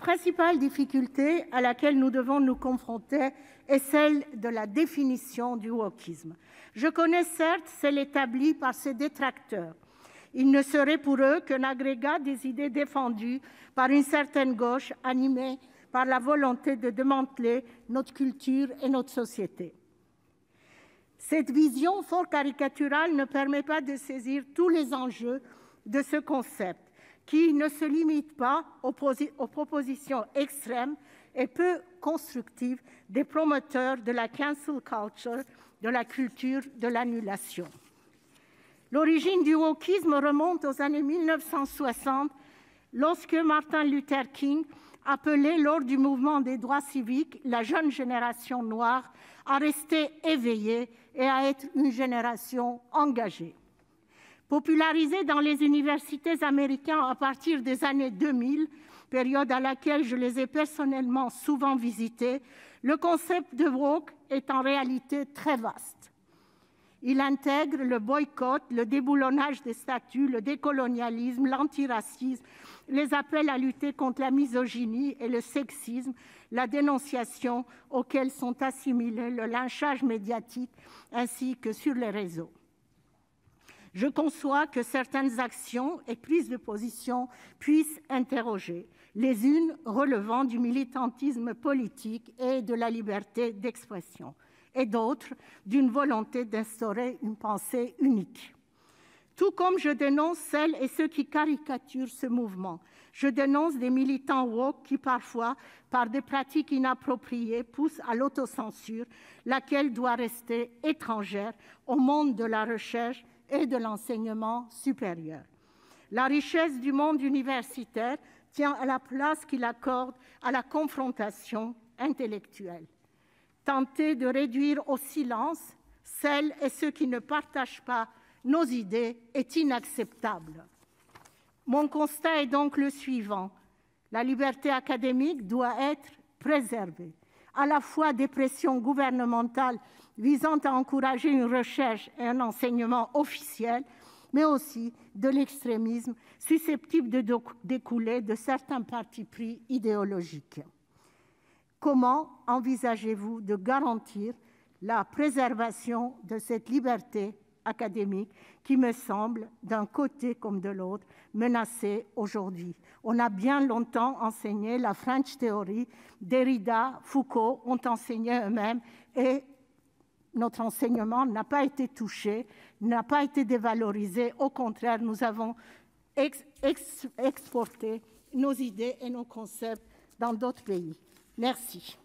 principale difficulté à laquelle nous devons nous confronter est celle de la définition du wokisme. Je connais certes celle établie par ses détracteurs. Il ne serait pour eux qu'un agrégat des idées défendues par une certaine gauche animée par la volonté de démanteler notre culture et notre société. Cette vision fort caricaturale ne permet pas de saisir tous les enjeux de ce concept, qui ne se limite pas aux propositions extrêmes et peu constructives des promoteurs de la cancel culture, de la culture de l'annulation. L'origine du wokisme remonte aux années 1960, lorsque Martin Luther King appelait lors du mouvement des droits civiques la jeune génération noire à rester éveillée et à être une génération engagée. Popularisé dans les universités américaines à partir des années 2000, période à laquelle je les ai personnellement souvent visités, le concept de woke est en réalité très vaste. Il intègre le boycott, le déboulonnage des statuts, le décolonialisme, l'antiracisme, les appels à lutter contre la misogynie et le sexisme, la dénonciation auxquels sont assimilés le lynchage médiatique ainsi que sur les réseaux. Je conçois que certaines actions et prises de position puissent interroger, les unes relevant du militantisme politique et de la liberté d'expression, et d'autres d'une volonté d'instaurer une pensée unique. Tout comme je dénonce celles et ceux qui caricaturent ce mouvement, je dénonce des militants woke qui parfois, par des pratiques inappropriées, poussent à l'autocensure, laquelle doit rester étrangère au monde de la recherche et de l'enseignement supérieur. La richesse du monde universitaire tient à la place qu'il accorde à la confrontation intellectuelle. Tenter de réduire au silence celles et ceux qui ne partagent pas nos idées est inacceptable. Mon constat est donc le suivant. La liberté académique doit être préservée, à la fois des pressions gouvernementales visant à encourager une recherche et un enseignement officiel, mais aussi de l'extrémisme susceptible de découler de certains partis pris idéologiques. Comment envisagez-vous de garantir la préservation de cette liberté académique qui me semble, d'un côté comme de l'autre, menacée aujourd'hui? On a bien longtemps enseigné la French Theory, Derrida, Foucault ont enseigné eux-mêmes et notre enseignement n'a pas été touché, n'a pas été dévalorisé. Au contraire, nous avons exporté nos idées et nos concepts dans d'autres pays. Merci.